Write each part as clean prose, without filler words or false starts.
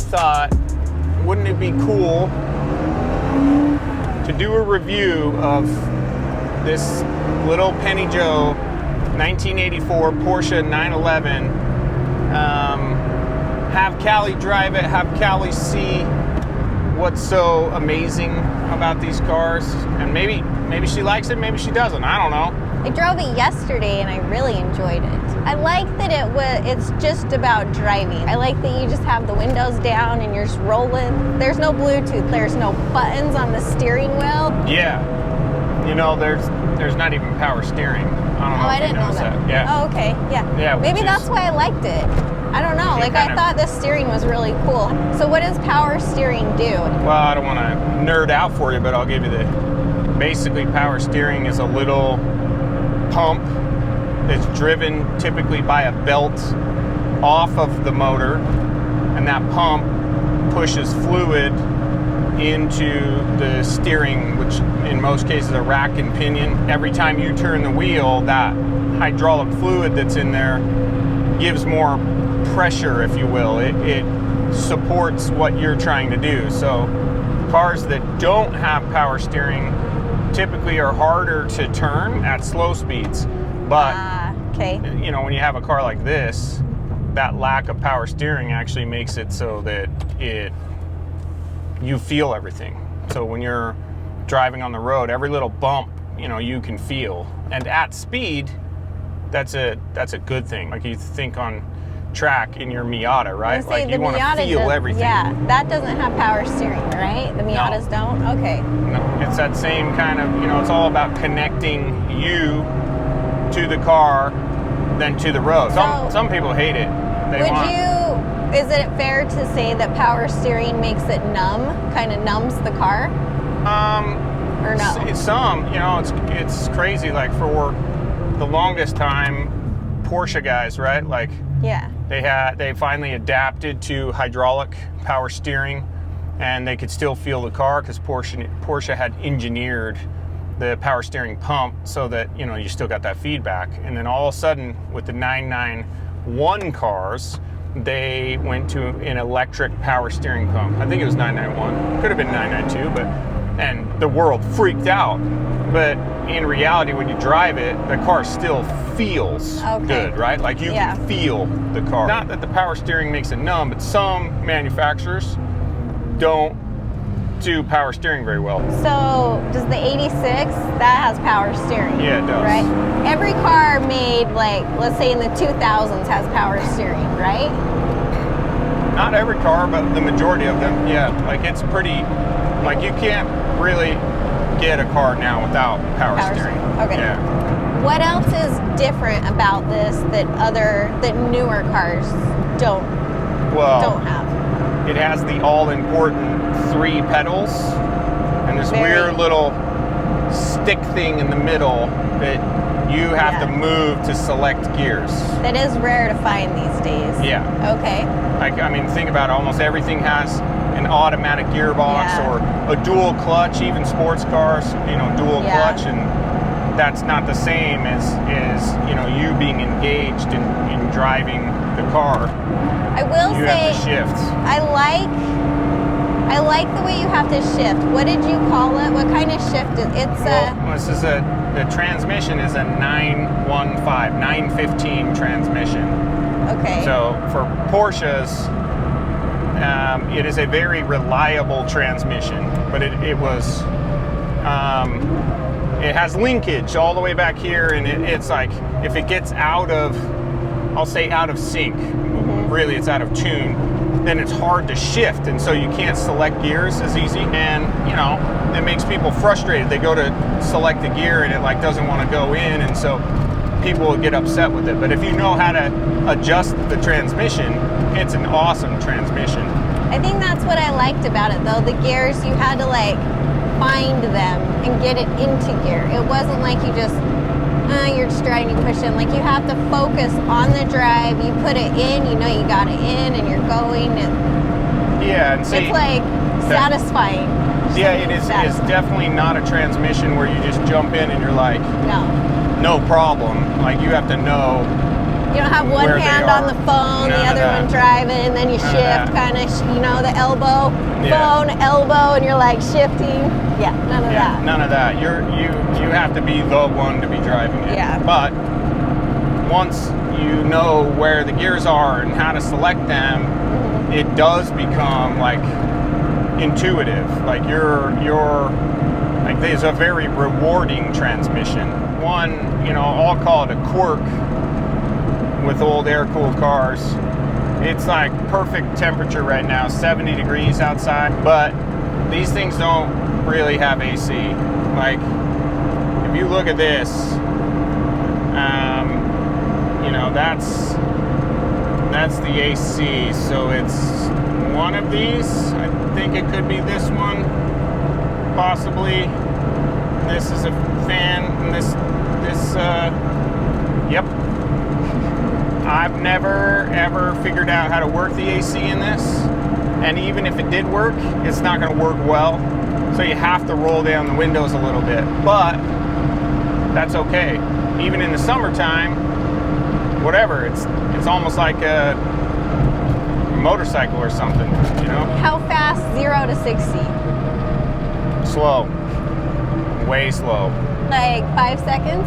thought, wouldn't it be cool to do a review of this little Penny Joe 1984 Porsche 911, have Callie drive it, have Callie see what's so amazing about these cars, and maybe she likes it, maybe she doesn't, I don't know. I drove it yesterday and I really enjoyed it. I like that it's just about driving. I like that you just have the windows down and you're just rolling. There's no Bluetooth, there's no buttons on the steering wheel. Yeah, you know, there's not even power steering. I don't know. I didn't know that. Yeah. Oh, okay, yeah. Maybe that's why I liked it. I don't know, like I thought the steering was really cool. So what does power steering do? Well, I don't want to nerd out for you, but I'll give you basically power steering is a little pump that's driven typically by a belt off of the motor, and that pump pushes fluid into the steering, which in most cases a rack and pinion. Every time you turn the wheel, that hydraulic fluid that's in there gives more pressure, if you will. It supports what you're trying to do. So cars that don't have power steering typically are harder to turn at slow speeds. But okay. You know, when you have a car like this, that lack of power steering actually makes it so that you feel everything. So when you're driving on the road, every little bump, you know, you can feel. And at speed, that's a good thing. Like you think on track in your Miata, right? Like you want to feel everything. Yeah, that doesn't have power steering, right? The Miatas don't? Okay. No, it's that same kind of, you know, it's all about connecting you to the car than to the road. Some people hate it. Is it fair to say that power steering makes it numb, kind of numbs the car? Or no? You know, it's crazy. Like for the longest time, Porsche guys, right? Like, yeah. They finally adapted to hydraulic power steering, and they could still feel the car because Porsche had engineered the power steering pump so that, you know, you still got that feedback. And then all of a sudden with the 991 cars, they went to an electric power steering pump. I think it was 991, could have been 992, and the world freaked out. But in reality, when you drive it, the car still feels good, right? Like you can feel the car. Not that the power steering makes it numb, but some manufacturers don't do power steering very well. So does the 86, that has power steering? Yeah, it does. Right? Every car made, like, let's say in the 2000s has power steering, right? Not every car, but the majority of them, yeah. Like it's pretty, like you can't really get a car now without power steering. Okay. Yeah. What else is different about this that newer cars don't have? It has the all-important 3 pedals and this weird little stick thing in the middle that you have to move to select gears. That is rare to find these days. Yeah. Okay. Like, I mean, think about it. Almost everything has an automatic gearbox or a dual clutch. Even sports cars, you know, dual clutch, and that's not the same as you know, you being engaged in driving the car. I will say, you have to shift. I like the way you have to shift. What did you call it? What kind of shift is it? The transmission is a 915 transmission. Okay. So for Porsches, it is a very reliable transmission, but it has linkage all the way back here, and it's like if it gets out of, I'll say out of sync, really it's out of tune, then it's hard to shift, and so you can't select gears as easy, and you know, it makes people frustrated. They go to select the gear and it like doesn't want to go in, and so people will get upset with it. But if you know how to adjust the transmission, it's an awesome transmission. I think that's what I liked about it though. The gears, you had to like find them and get it into gear. It wasn't like you just you're just driving, you push in. Like you have to focus on the drive. You put it in, you know you got it in, and you're going. And see, it's like satisfying. Yeah, it is. It's definitely not a transmission where you just jump in and you're like, no problem. Like you have to know You don't have one where they hand on are. the phone, None the of other that. one driving, and then you None of shift, that. kind of, you know, the elbow, Yeah. phone, elbow, and you're like shifting. Yeah, none of Yeah, that. none of that. You have to be the one to be driving it. Yeah. But once you know where the gears are and how to select them, it does become like intuitive. Like you're like there's a very rewarding transmission. One, you know, I'll call it a quirk with old air-cooled cars. It's like perfect temperature right now, 70 degrees outside, but these things don't really have AC. Like, if you look at this, you know, that's the AC. So it's one of these. I think it could be this one, possibly. This is a fan, and yep. I've never ever figured out how to work the AC in this, and even if it did work, it's not going to work well. So you have to roll down the windows a little bit, but that's okay. Even in the summertime, whatever, it's almost like a motorcycle or something, you know? How fast 0 to 60? Slow, way slow. Like 5 seconds?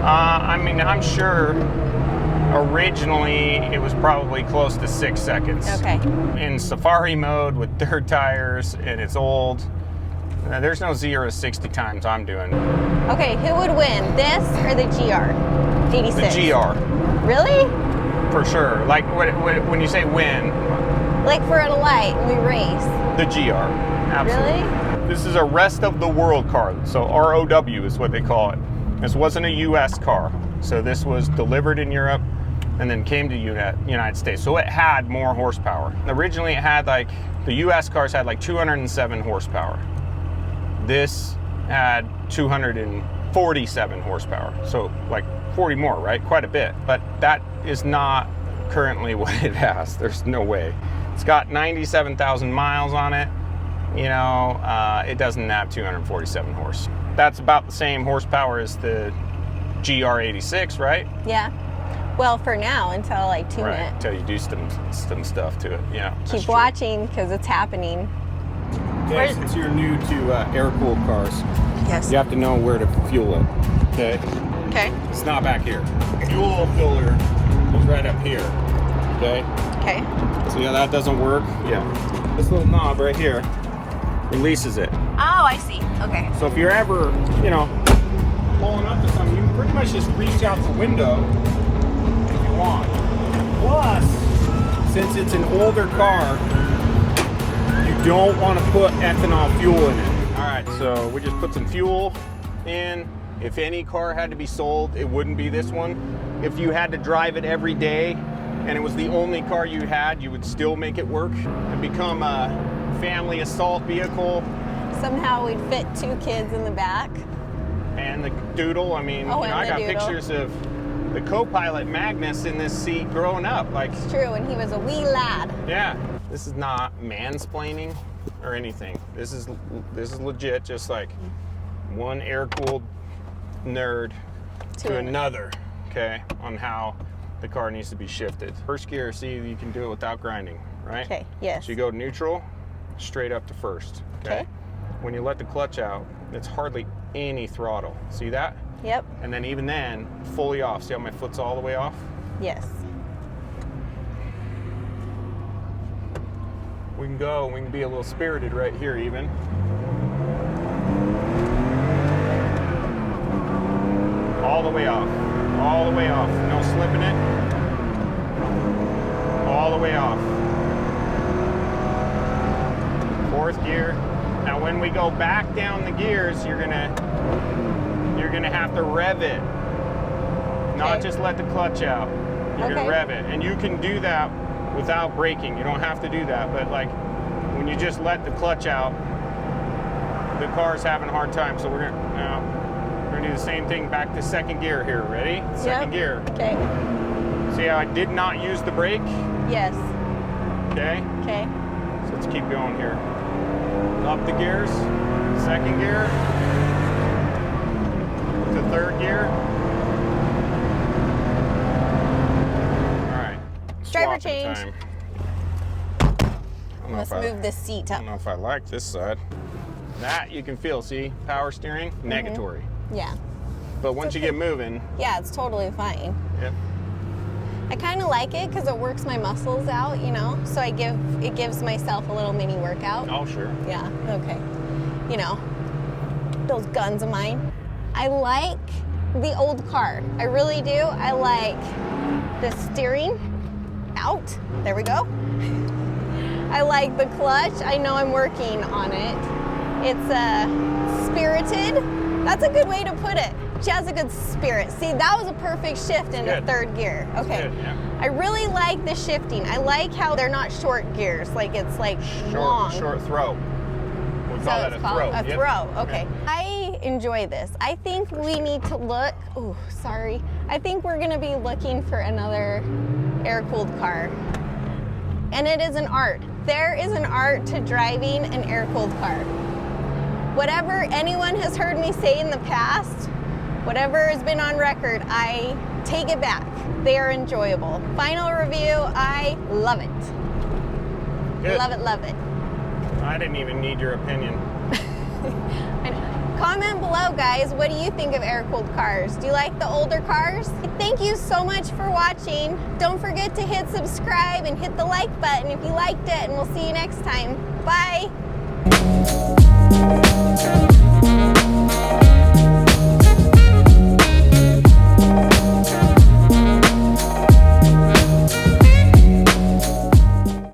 I mean, I'm sure originally it was probably close to 6 seconds. Okay. In safari mode with dirt tires and it's old, there's no 0 to 60 times I'm doing. Okay, who would win, this or the GR 86? The GR, Really? for sure. Like when you say win, Like for a light and we race. the GR, absolutely. Really? This is a rest of the world car, so ROW is what they call it. This wasn't a US car, so this was delivered in Europe and then came to United States. So it had more horsepower. Originally it had like, the US cars had like 207 horsepower. This had 247 horsepower. So like 40 more, right? Quite a bit. But that is not currently what it has. There's no way. It's got 97,000 miles on it. You know, it doesn't have 247 horse. That's about the same horsepower as the GR86, right? Yeah. Well, for now, until I tune Right, it. until you do some stuff to it. Yeah. Keep watching because it's happening. Okay, since you're new to air-cooled cars, Yes. you have to know where to fuel it. Okay, Okay. it's not back here. Fuel filler is right up here. Okay. Okay. So yeah, that doesn't work. Yeah. This little knob right here releases it. Oh, I see. Okay. So if you're ever, you know, pulling up to something, you can pretty much just reach out the window if you want. Plus, since it's an older car, you don't want to put ethanol fuel in it. All right, so we just put some fuel in. If any car had to be sold, it wouldn't be this one. If you had to drive it every day and it was the only car you had, you would still make it work. It'd become a family assault vehicle. Somehow we'd fit 2 kids in the back. And the doodle, I mean, Oh, you know, and I got the doodle. pictures of the co-pilot Magnus in this seat growing up. Like, It's true, and he was a wee lad. yeah, this is not mansplaining or anything. This is legit, just like one air-cooled nerd to another, okay, on how the car needs to be shifted. First gear, see, you can do it without grinding, right? Okay, yes. So you go neutral, straight up to first, okay? When you let the clutch out, it's hardly any throttle. See that? Yep. And then even then, fully off. See how my foot's all the way off? Yes. We can go, we can be a little spirited right here even. All the way off. All the way off. No slipping it. All the way off. 4th gear. Now when we go back down the gears, you're gonna have to rev it. Not just let the clutch out. You're gonna rev it. And you can do that without braking. You don't have to do that. But like when you just let the clutch out, the car's having a hard time. So we're gonna do the same thing back to 2nd gear here. Ready? 2nd gear. Okay. See how I did not use the brake? Yes. Okay. Okay. So let's keep going here. Up the gears. 2nd gear. To 3rd gear. swapping change. time. I don't know Let's if I- move this seat I up. don't know if I like this side. That you can feel, see? Power steering, negatory. Yeah. But once you get moving, Yeah, it's totally fine. yep. I kind of like it because it works my muscles out, you know? So it gives myself a little mini workout. Oh, sure. Yeah, okay. You know, those guns of mine. I like the old car. I really do. I like the steering out. There we go. I like the clutch. I know I'm working on it. It's spirited. That's a good way to put it. She has a good spirit. See, that was a perfect shift into Good. third gear. Okay. Good, yeah. I really like the shifting. I like how they're not short gears. Like it's like long. Short throw. We So call that it's a called throw. a Yep. throw. Okay. Yeah. I enjoy this. I think we need to look. Oh, sorry. I think we're going to be looking for another air-cooled car. And it is an art. There is an art to driving an air-cooled car. Whatever anyone has heard me say in the past, whatever has been on record, I take it back. They are enjoyable. Final review, I love it. Good. Love it, love it. I didn't even need your opinion. Comment below, guys. What do you think of air-cooled cars? Do you like the older cars? Thank you so much for watching. Don't forget to hit subscribe and hit the like button if you liked it, and we'll see you next time. Bye.